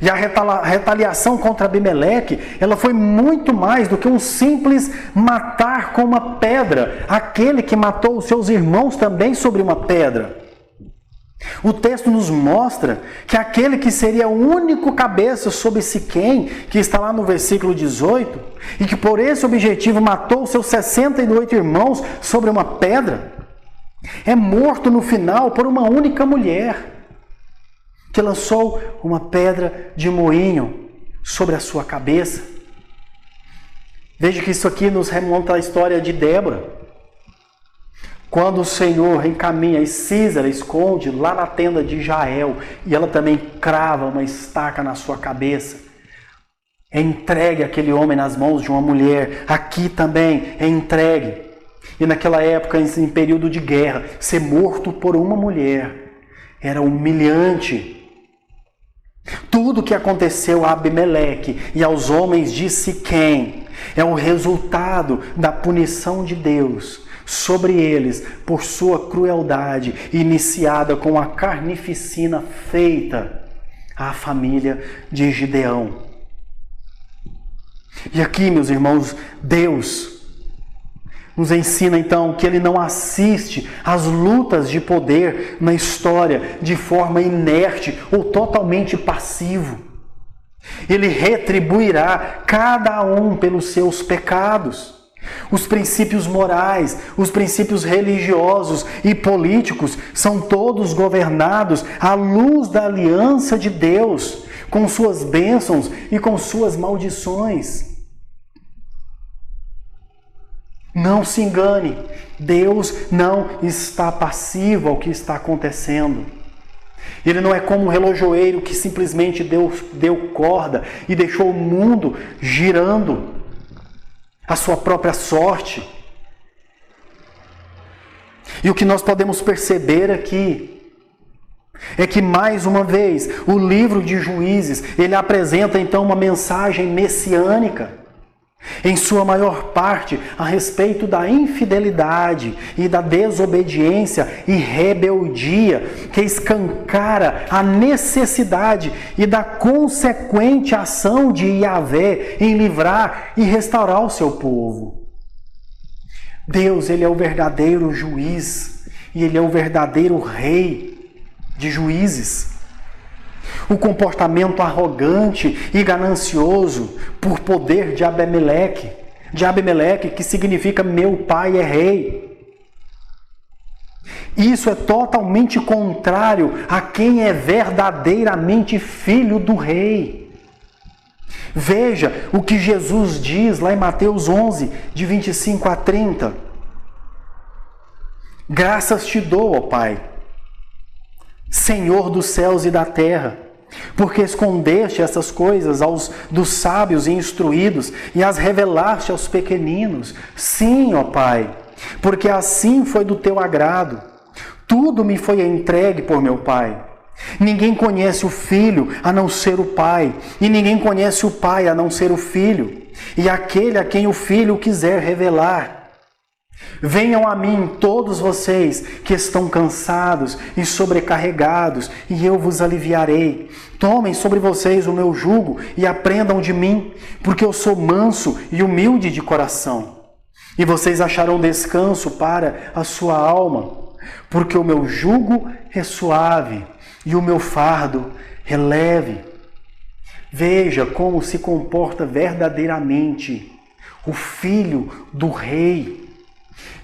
A: E a retaliação contra Abimeleque, ela foi muito mais do que um simples matar com uma pedra aquele que matou os seus irmãos também sobre uma pedra. O texto nos mostra que aquele que seria o único cabeça sobre Siquém, que está lá no versículo 18, e que por esse objetivo matou os seus 68 irmãos sobre uma pedra, é morto no final por uma única mulher, que lançou uma pedra de moinho sobre a sua cabeça. Veja que isso aqui nos remonta à história de Débora. Quando o Senhor encaminha e Císara esconde lá na tenda de Jael, e ela também crava uma estaca na sua cabeça. É entregue aquele homem nas mãos de uma mulher. Aqui também é entregue. E naquela época, em período de guerra, ser morto por uma mulher era humilhante. Tudo o que aconteceu a Abimeleque e aos homens de Siquém é o resultado da punição de Deus sobre eles por sua crueldade, iniciada com a carnificina feita à família de Gideão. E aqui, meus irmãos, Deus nos ensina então que ele não assiste às lutas de poder na história de forma inerte ou totalmente passivo. Ele retribuirá cada um pelos seus pecados. Os princípios morais, os princípios religiosos e políticos são todos governados à luz da aliança de Deus, com suas bênçãos e com suas maldições. Não se engane, Deus não está passivo ao que está acontecendo. Ele não é como um relojoeiro que simplesmente deu corda e deixou o mundo girando a sua própria sorte. E o que nós podemos perceber aqui é que, mais uma vez, o livro de Juízes, ele apresenta então uma mensagem messiânica, em sua maior parte, a respeito da infidelidade e da desobediência e rebeldia que escancara a necessidade e da consequente ação de Yahvé em livrar e restaurar o seu povo. Deus, ele é o verdadeiro juiz e ele é o verdadeiro rei de juízes. O comportamento arrogante e ganancioso por poder de Abimeleque, que significa meu pai é rei. Isso é totalmente contrário a quem é verdadeiramente filho do rei. Veja o que Jesus diz lá em Mateus 11, de 25 a 30. Graças te dou, ó Pai, Senhor dos céus e da terra, porque escondeste essas coisas dos sábios e instruídos e as revelaste aos pequeninos. Sim, ó Pai, porque assim foi do teu agrado. Tudo me foi entregue por meu Pai. Ninguém conhece o Filho a não ser o Pai, e ninguém conhece o Pai a não ser o Filho, e aquele a quem o Filho quiser revelar. Venham a mim todos vocês que estão cansados e sobrecarregados, e eu vos aliviarei. Tomem sobre vocês o meu jugo e aprendam de mim, porque eu sou manso e humilde de coração. E vocês acharão descanso para a sua alma, porque o meu jugo é suave e o meu fardo é leve. Veja como se comporta verdadeiramente o filho do rei.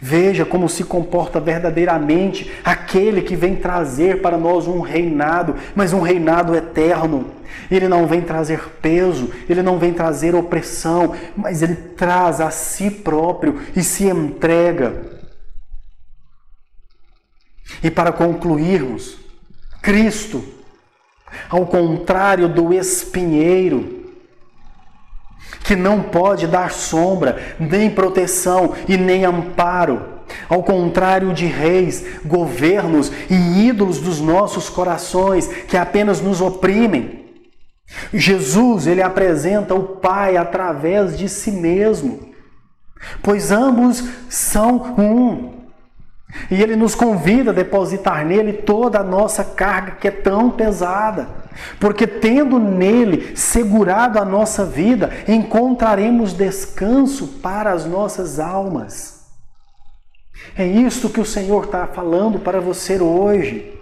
A: Veja como se comporta verdadeiramente aquele que vem trazer para nós um reinado, mas um reinado eterno. Ele não vem trazer peso, ele não vem trazer opressão, mas ele traz a si próprio e se entrega. E para concluirmos, Cristo, ao contrário do espinheiro, que não pode dar sombra, nem proteção e nem amparo, ao contrário de reis, governos e ídolos dos nossos corações que apenas nos oprimem, Jesus, ele apresenta o Pai através de si mesmo, pois ambos são um. E ele nos convida a depositar nele toda a nossa carga que é tão pesada, porque tendo nele segurado a nossa vida, encontraremos descanso para as nossas almas. É isso que o Senhor está falando para você hoje.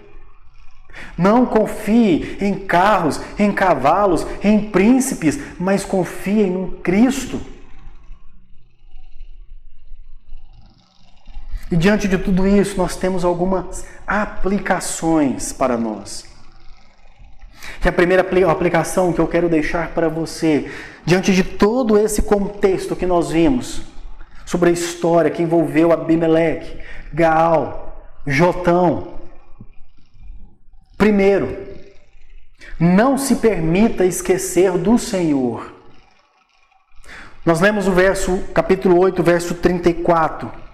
A: Não confie em carros, em cavalos, em príncipes, mas confie em Cristo. E diante de tudo isso, nós temos algumas aplicações para nós. Que a primeira aplicação que eu quero deixar para você, diante de todo esse contexto que nós vimos, sobre a história que envolveu Abimeleque, Gaal, Jotão. Primeiro, não se permita esquecer do Senhor. Nós lemos o capítulo 8, verso 34.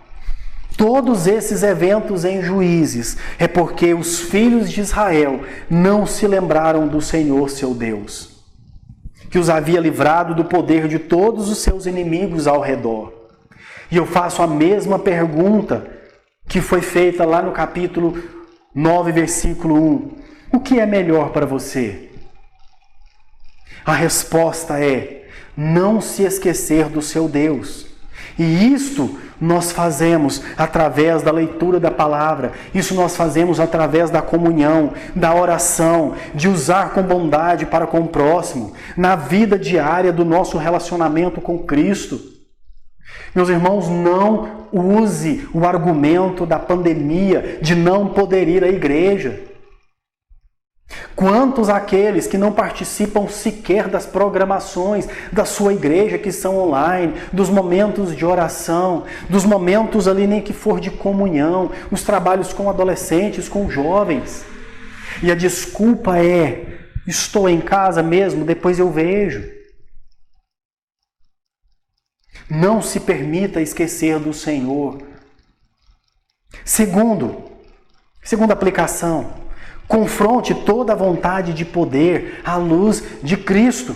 A: Todos esses eventos em Juízes é porque os filhos de Israel não se lembraram do Senhor, seu Deus, que os havia livrado do poder de todos os seus inimigos ao redor. E eu faço a mesma pergunta que foi feita lá no capítulo 9, versículo 1. O que é melhor para você? A resposta é não se esquecer do seu Deus. E isto nós fazemos através da leitura da palavra, isso nós fazemos através da comunhão, da oração, de usar com bondade para com o próximo, na vida diária do nosso relacionamento com Cristo. Meus irmãos, não use o argumento da pandemia de não poder ir à igreja. Quantos aqueles que não participam sequer das programações da sua igreja, que são online, dos momentos de oração, dos momentos ali nem que for de comunhão, os trabalhos com adolescentes, com jovens. E a desculpa é, estou em casa mesmo, depois eu vejo. Não se permita esquecer do Senhor. Segunda aplicação. Confronte toda a vontade de poder à luz de Cristo.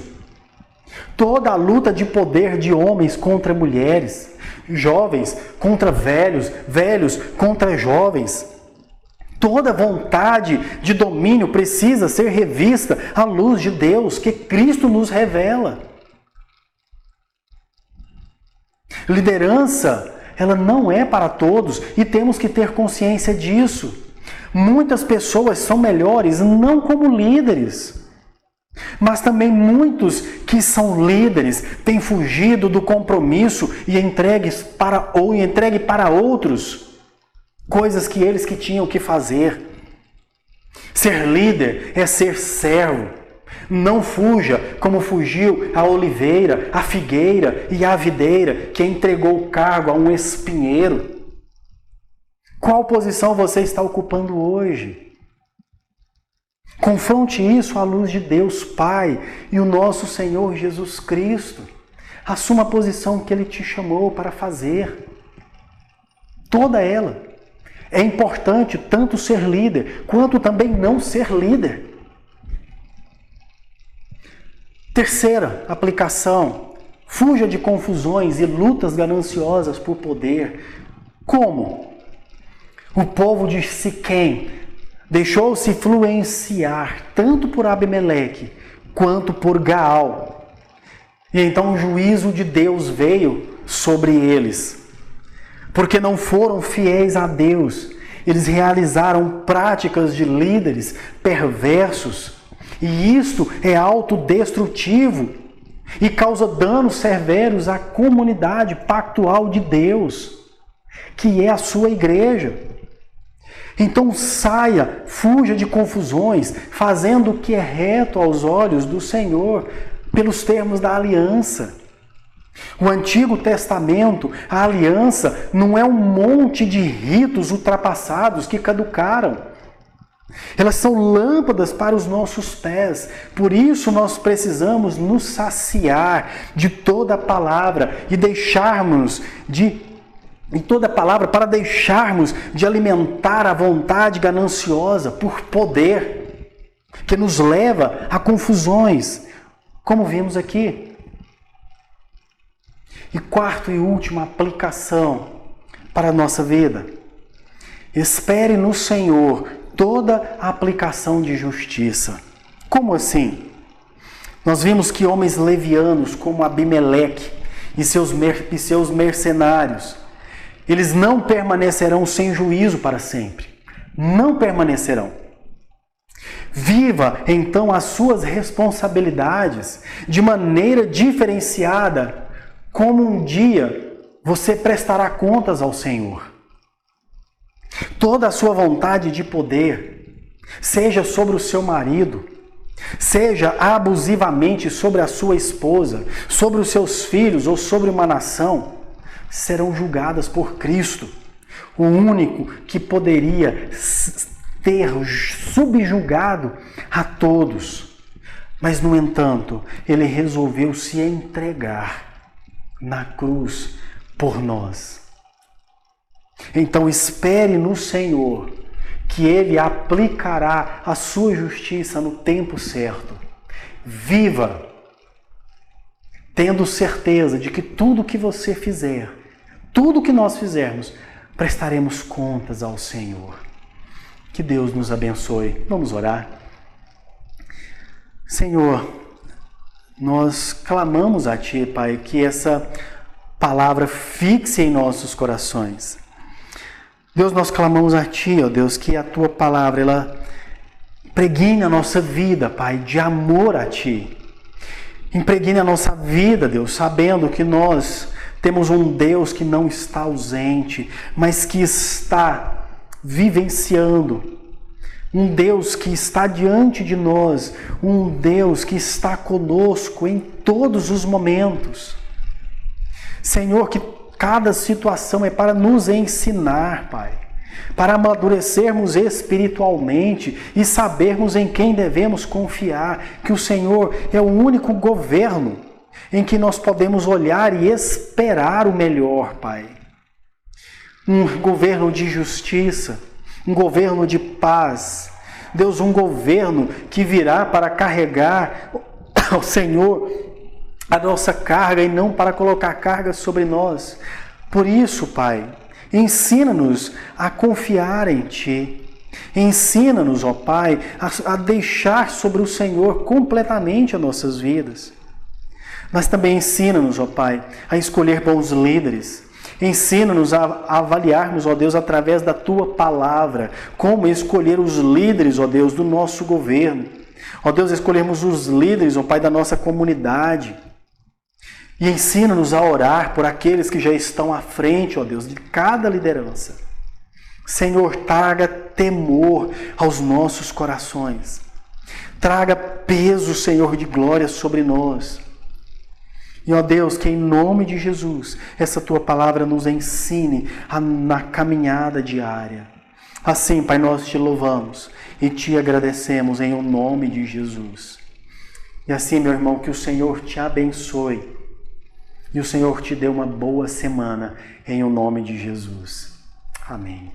A: Toda a luta de poder de homens contra mulheres, jovens contra velhos, velhos contra jovens. Toda vontade de domínio precisa ser revista à luz de Deus, que Cristo nos revela. Liderança, ela não é para todos e temos que ter consciência disso. Muitas pessoas são melhores não como líderes, mas também muitos que são líderes têm fugido do compromisso e entregue para outros coisas que eles que tinham que fazer. Ser líder é ser servo. Não fuja como fugiu a oliveira, a figueira e a videira, que entregou o cargo a um espinheiro. Qual posição você está ocupando hoje? Confronte isso à luz de Deus Pai e o nosso Senhor Jesus Cristo. Assuma a posição que Ele te chamou para fazer. Toda ela. É importante tanto ser líder, quanto também não ser líder. Terceira aplicação. Fuja de confusões e lutas gananciosas por poder. Como? O povo de Siquém deixou-se influenciar tanto por Abimeleque quanto por Gaal. E então o juízo de Deus veio sobre eles. Porque não foram fiéis a Deus. Eles realizaram práticas de líderes perversos. E isto é autodestrutivo e causa danos severos à comunidade pactual de Deus, que é a sua igreja. Então saia, fuja de confusões, fazendo o que é reto aos olhos do Senhor, pelos termos da aliança. O Antigo Testamento, a aliança, não é um monte de ritos ultrapassados que caducaram. Elas são lâmpadas para os nossos pés. Por isso nós precisamos nos saciar de toda a palavra e deixarmos para deixarmos de alimentar a vontade gananciosa por poder, que nos leva a confusões, como vimos aqui. E quarta e última aplicação para a nossa vida. Espere no Senhor toda a aplicação de justiça. Como assim? Nós vimos que homens levianos como Abimeleque e seus mercenários, eles não permanecerão sem juízo para sempre. Não permanecerão. Viva, então, as suas responsabilidades de maneira diferenciada, como um dia você prestará contas ao Senhor. Toda a sua vontade de poder, seja sobre o seu marido, seja abusivamente sobre a sua esposa, sobre os seus filhos ou sobre uma nação, serão julgadas por Cristo, o único que poderia ter subjugado a todos. Mas, no entanto, ele resolveu se entregar na cruz por nós. Então, espere no Senhor, que Ele aplicará a sua justiça no tempo certo. Viva tendo certeza de que tudo que você fizer, tudo que nós fizermos, prestaremos contas ao Senhor. Que Deus nos abençoe. Vamos orar. Senhor, nós clamamos a Ti, Pai, que essa palavra fixe em nossos corações. Deus, nós clamamos a Ti, ó Deus, que a Tua palavra, ela impregne a nossa vida, Pai, de amor a Ti. Impregne a nossa vida, Deus, sabendo que nós temos um Deus que não está ausente, mas que está vivenciando. Um Deus que está diante de nós, um Deus que está conosco em todos os momentos. Senhor, que cada situação é para nos ensinar, Pai, para amadurecermos espiritualmente e sabermos em quem devemos confiar, que o Senhor é o único governo em que nós podemos olhar e esperar o melhor, Pai. Um governo de justiça, um governo de paz. Deus, um governo que virá para carregar ao Senhor a nossa carga e não para colocar carga sobre nós. Por isso, Pai, ensina-nos a confiar em Ti. Ensina-nos, ó Pai, a deixar sobre o Senhor completamente as nossas vidas. Mas também ensina-nos, ó Pai, a escolher bons líderes. Ensina-nos a avaliarmos, ó Deus, através da Tua palavra, como escolher os líderes, ó Deus, do nosso governo. Ó Deus, escolhermos os líderes, ó Pai, da nossa comunidade. E ensina-nos a orar por aqueles que já estão à frente, ó Deus, de cada liderança. Senhor, traga temor aos nossos corações. Traga peso, Senhor, de glória sobre nós. E, ó Deus, que em nome de Jesus, essa Tua palavra nos ensine na caminhada diária. Assim, Pai, nós Te louvamos e Te agradecemos em o nome de Jesus. E assim, meu irmão, que o Senhor te abençoe e o Senhor te dê uma boa semana em o nome de Jesus. Amém.